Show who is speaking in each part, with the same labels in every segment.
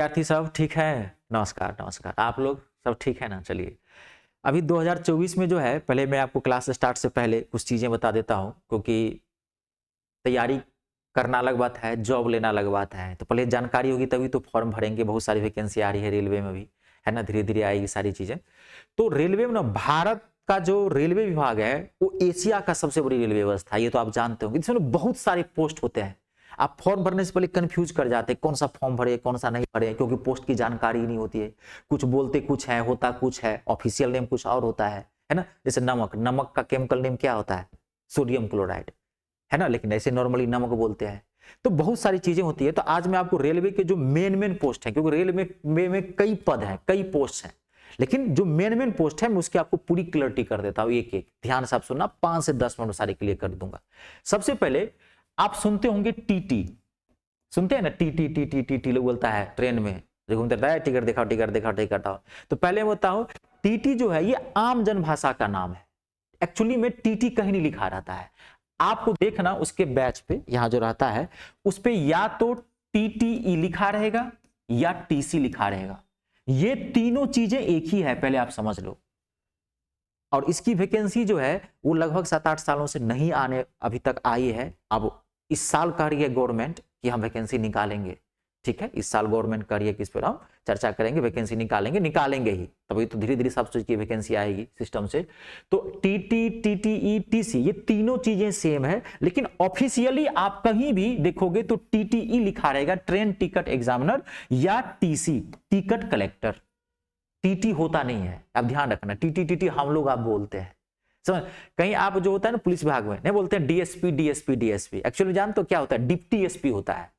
Speaker 1: विद्यार्थी सब ठीक है। नमस्कार नमस्कार, आप लोग सब ठीक है ना। चलिए, अभी 2024 में जो है, पहले मैं आपको क्लास स्टार्ट से पहले कुछ चीज़ें बता देता हूँ, क्योंकि तैयारी करना अलग बात है, जॉब लेना अलग बात है। तो पहले जानकारी होगी तभी तो फॉर्म भरेंगे। बहुत सारी वैकेंसी आ रही है रेलवे में भी, है ना, धीरे धीरे आएगी सारी चीज़ें। तो रेलवे में ना, भारत का जो रेलवे विभाग है वो एशिया का सबसे बड़ी रेलवे व्यवस्था है, ये तो आप जानते होंगे। इसमें बहुत सारे पोस्ट होते हैं। आप फॉर्म भरने से पहले कंफ्यूज कर जाते हैं, कौन सा फॉर्म भरे कौन सा नहीं भरे, क्योंकि पोस्ट की जानकारी नहीं होती है। कुछ बोलते कुछ है, होता कुछ है, ऑफिशियल नेम कुछ और होता है ना। जैसे नमक, नमक का केमिकल नेम क्या होता है? सोडियम क्लोराइड, है ना, लेकिन ऐसे नॉर्मली नमक बोलते हैं। तो बहुत सारी चीजें होती है। तो आज मैं आपको रेलवे के जो मेन पोस्ट है, क्योंकि रेलवे में कई पद हैं, कई पोस्ट हैं, लेकिन जो मेन पोस्ट है मैं उसकी आपको पूरी क्लियरिटी कर देता हूं। एक एक ध्यान से आप सुनना, 5 से 10 मिनट सारी क्लियर कर दूंगा। सबसे पहले आप सुनते होंगे टीटी, सुनते हैं ना, टीटी टीटी टीटी लोग बोलता है ट्रेन में जो घूमते रहता है, टिकट दिखाओ टिकट दिखाओ टिकट दिखाओ। तो पहले मैं बताऊं, टीटी जो है ये आम जनभाषा का नाम है। एक्चुअली में टीटी कहीं नहीं लिखा रहता है। आपको देखना उसके बैच पे यहां जो रहता है उस पे या तो टीटीई लिखा रहेगा या टीसी लिखा रहेगा। ये तीनों चीजें एक ही है, पहले आप समझ लो। और इसकी वैकेंसी जो है वो लगभग 7-8 सालों से नहीं आने अभी तक आई है। अब इस साल कह रही है गवर्नमेंट कि हम वैकेंसी निकालेंगे। ठीक है, इस साल गवर्नमेंट कह रही है कि इस पर हम चर्चा करेंगे, वैकेंसी निकालेंगे ही, तभी तो धीरे धीरे सब चीज की वैकेंसी आएगी सिस्टम से। तो टीटी टीटीई टीसी ये तीनों चीजें सेम है, लेकिन ऑफिशियली आप कहीं भी देखोगे तो टीटीई लिखा रहेगा, ट्रेन टिकट एग्जामिनर, या टीसी टिकट कलेक्टर। टीटी होता नहीं है, आप ध्यान रखना। टीटी टीटी हम लोग आप बोलते हैं, समझ। कहीं आप जो होता है ना पुलिस विभाग में नहीं बोलते हैं डीएसपी डीएसपी डीएसपी, एक्चुअली जानते हो क्या होता है? डिप्टी एसपी होता है।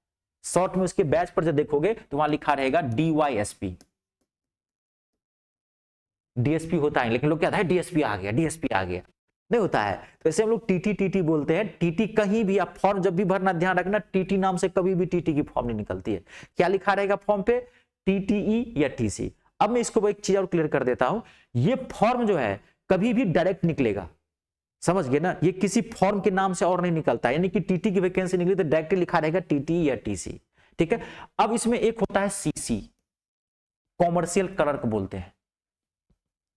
Speaker 1: शॉर्ट में उसके बैच पर जब देखोगे तो वहां लिखा रहेगा डीवाईएसपी। डीएसपी होता है, लेकिन लोग क्या है, डीएसपी आ गया, डीएसपी आ गया, नहीं होता है। तो ऐसे हम लोग टीटी टीटी बोलते हैं। टीटी कहीं भी आप फॉर्म जब भी भरना, ध्यान रखना, टीटी नाम से कभी भी टीटी की फॉर्म नहीं निकलती है। क्या लिखा रहेगा फॉर्म पे? टीटीई या टीसी। अब मैं इसको एक चीज और क्लियर कर देता हूं, ये फॉर्म जो है कभी भी डायरेक्ट निकलेगा, समझ गए ना। ये किसी फॉर्म के नाम से और नहीं निकलता, यानी कि टीटी की वैकेंसी निकली तो डायरेक्ट लिखा रहेगा टीटी या टीसी। ठीक है। अब इसमें एक होता है सीसी, कॉमर्शियल क्लर्क बोलते हैं।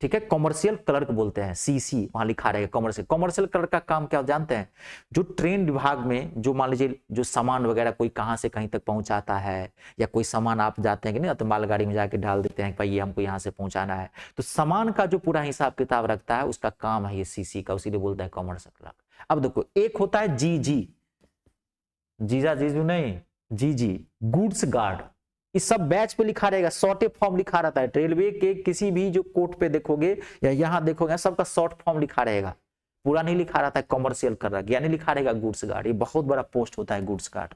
Speaker 1: ठीक है, कॉमर्शियल क्लर्क बोलते हैं, सीसी वहां लिखा रहेगा कॉमर्शियल। कॉमर्शियल क्लर्क का काम क्या जानते हैं? जो ट्रेन विभाग में जो मान लीजिए जो सामान वगैरह कोई कहां से कहीं तक पहुंचाता है, या कोई सामान आप जाते हैं कि नहीं, तो मालगाड़ी में जाके डाल देते हैं कि भाई ये हमको यहाँ से पहुंचाना है, तो सामान का जो पूरा हिसाब किताब रखता है उसका काम है ये सीसी का, उसीलिए बोलता है कॉमर्शियल क्लर्क। अब देखो, एक होता है जीजी, जीजा जीजू नहीं, जीजी, गुड्स गार्ड। इस सब बैच पे लिखा रहेगा, शॉर्ट फॉर्म लिखा रहता है। रेलवे के किसी भी जो कोर्ट पे देखोगे या यहां देखोगे, सबका शॉर्ट फॉर्म लिखा रहेगा, पूरा नहीं लिखा रहता है। कॉमर्शियल कर रहा है यानी लिखा रहेगा गुड्स गार्ड। ये बहुत बड़ा पोस्ट होता है गुड्स गार्ड।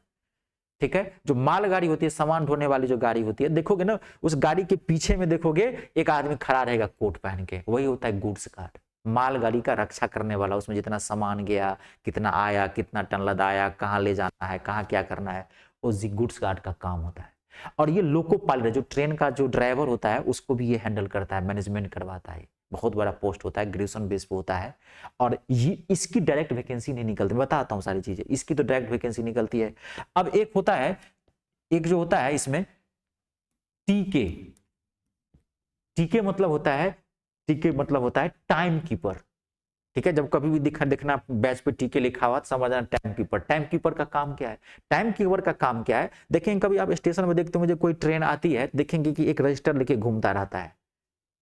Speaker 1: ठीक है, जो माल गाड़ी होती है, सामान ढोने वाली जो गाड़ी होती है, देखोगे ना उस गाड़ी के पीछे में देखोगे एक आदमी खड़ा रहेगा कोट पहन के, वही होता है गुड्स गार्ड। मालगाड़ी का रक्षा करने वाला, उसमें जितना सामान गया, कितना आया, कितना टन लदाया, कहाँ ले जाना है, कहाँ क्या करना है, वो गुड्स गार्ड का काम होता है। और ये लोको पायलट, जो ट्रेन का जो ड्राइवर होता है उसको भी ये हैंडल करता है, मैनेजमेंट करवाता है। बहुत बड़ा पोस्ट होता है, ग्रेजुएशन बेस पे होता है। और ये इसकी डायरेक्ट वैकेंसी नहीं निकलती, मैं बताता हूँ सारी चीजें। इसकी तो डायरेक्ट वैकेंसी निकलती है। अब एक होता है, एक जो होता है इसमें टीके, टीके मतलब होता है, टीके मतलब होता है टाइम कीपर। ठीक है, जब कभी भी देखना बैच पे टीके लिखा हुआ समझना टाइम कीपर। टाइम कीपर का काम क्या है? टाइम कीपर का काम क्या है, देखेंगे कभी आप स्टेशन में देखते होंगे, कोई ट्रेन आती है, देखेंगे कि एक रजिस्टर लेके घूमता रहता है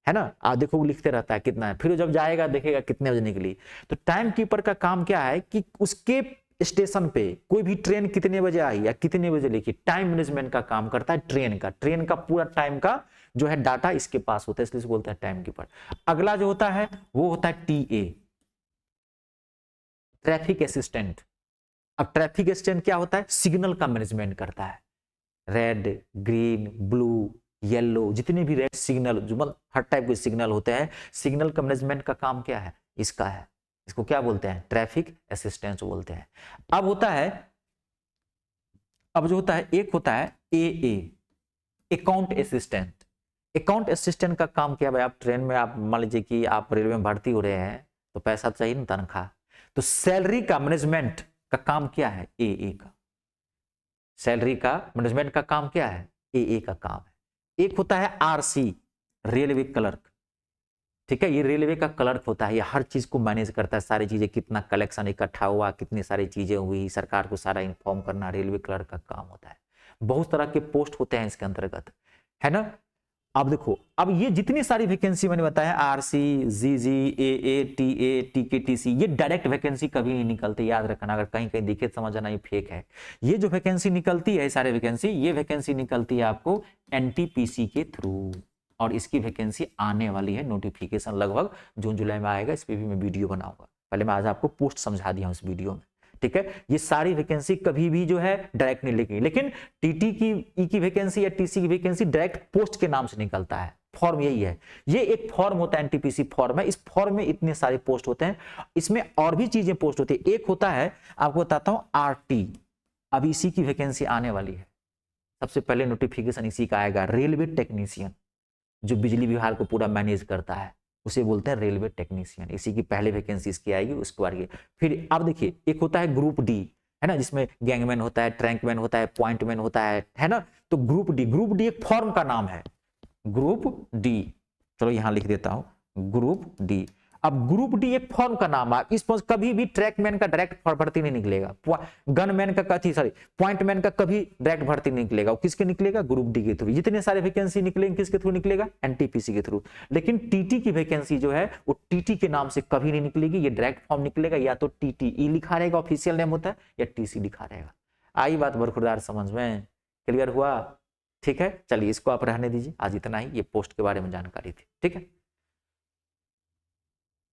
Speaker 1: ना, आप देखो लिखते रहता है कितना है, फिर जब जाएगा देखेगा कितने बजे निकली। तो टाइम कीपर का काम क्या है कि उसके स्टेशन पे कोई भी ट्रेन कितने बजे आई या कितने बजे लिखी, टाइम मैनेजमेंट का काम करता है ट्रेन का पूरा टाइम का जो है डाटा इसके पास होता है, इसलिए बोलते हैं टाइम कीपर। अगला जो होता है वो होता है टीए, ट्रैफिक असिस्टेंट। अब ट्रैफिक असिस्टेंट क्या होता है? सिग्नल का मैनेजमेंट करता है, रेड, ग्रीन, ब्लू, येलो, जितने भी रेड सिग्नल, जो मतलब हर टाइप के सिग्नल होते हैं, सिग्नल का मैनेजमेंट का काम क्या है? इसका है। इसको क्या बोलते हैं? ट्रैफिक असिस्टेंस बोलते हैं। अब होता है, अब जो होता है एक होता है ए अकाउंट असिस्टेंट। अकाउंट असिस्टेंट का काम क्या? भाई आप ट्रेन में, आप मान लीजिए कि आप रेलवे में भर्ती हो रहे हैं तो पैसा चाहिए ना, तनख्वाह, तो सैलरी का मैनेजमेंट का काम क्या है? ए का। सैलरी का मैनेजमेंट का काम क्या है? ए का काम है। एक होता है आरसी, रेलवे क्लर्क, ठीक है, ये रेलवे का क्लर्क होता है, ये हर चीज को मैनेज करता है, सारी चीजें, कितना कलेक्शन इकट्ठा हुआ, कितनी सारी चीजें हुई, सरकार को सारा इन्फॉर्म करना रेलवे क्लर्क का काम होता है। बहुत तरह के पोस्ट होते हैं इसके अंतर्गत, है ना। अब देखो, अब ये जितनी सारी वैकेंसी मैंने बताया, आरसी, जीजी, ए, टीए, टीके, टीसी, ये डायरेक्ट वैकेंसी कभी नहीं निकलती, याद रखना। अगर कहीं कहीं दिखे समझ आना ये फेक है। ये जो वैकेंसी निकलती है, सारे वैकेंसी, ये वैकेंसी निकलती है आपको एनटीपीसी के थ्रू, और इसकी वैकेंसी आने वाली है, नोटिफिकेशन लगभग जून जुलाई में आएगा, इस पर भी मैं वीडियो बनाऊंगा। पहले मैं आज आपको पोस्ट समझा दिया हूं इस वीडियो में, ठीक है। ये सारी वैकेंसी कभी भी जो है डायरेक्ट नहीं लिखी, लेकिन टीटी की ई की वैकेंसी या टीसी की वैकेंसी डायरेक्ट पोस्ट के नाम से निकलता है। फॉर्म यही है, ये एक फॉर्म होता है, एनटीपीसी फॉर्म है, इस फॉर्म में इतने सारे पोस्ट होते हैं, इसमें और भी चीजें पोस्ट होती है। एक होता है, आपको बताता हूं, आरटी, अब इसी की वैकेंसी आने वाली है, सबसे पहले नोटिफिकेशन इसी का आएगा, रेलवे टेक्नीशियन, जो बिजली विभाग को पूरा मैनेज करता है, उसे बोलते हैं रेलवे टेक्नीशियन, इसी की पहले वैकेंसी इसकी आएगी, उसके बाद फिर अब देखिए, एक होता है ग्रुप डी, है ना, जिसमें गैंगमैन होता है, ट्रैंकमैन होता है, पॉइंटमैन होता है ना। तो ग्रुप डी, ग्रुप डी एक फॉर्म का नाम है, ग्रुप डी, चलो यहां लिख देता हूं, ग्रुप डी। अब ग्रुप डी एक फॉर्म का नाम है, इस पर कभी भी ट्रैकमैन का डायरेक्ट भर्ती नहीं निकलेगा, गनमैन का कथी, सॉरी, पॉइंटमैन का कभी डायरेक्ट भर्ती नहीं निकलेगा, वो किसके निकलेगा, ग्रुप डी के थ्रू। जितने सारे वैकेंसी निकलेंगे किसके थ्रू निकलेगा, एनटीपीसी के थ्रू। लेकिन टीटी की वैकेंसी जो है वो टीटी के नाम से कभी नहीं निकलेगी, ये डायरेक्ट फॉर्म निकलेगा, या तो टीटीई लिखा रहेगा, ऑफिशियल नेम होता है, या टीसी लिखा रहेगा। आई बात बरखुरदार समझ में, क्लियर हुआ, ठीक है। चलिए इसको आप रहने दीजिए, आज इतना ही, ये पोस्ट के बारे में जानकारी थी, ठीक है।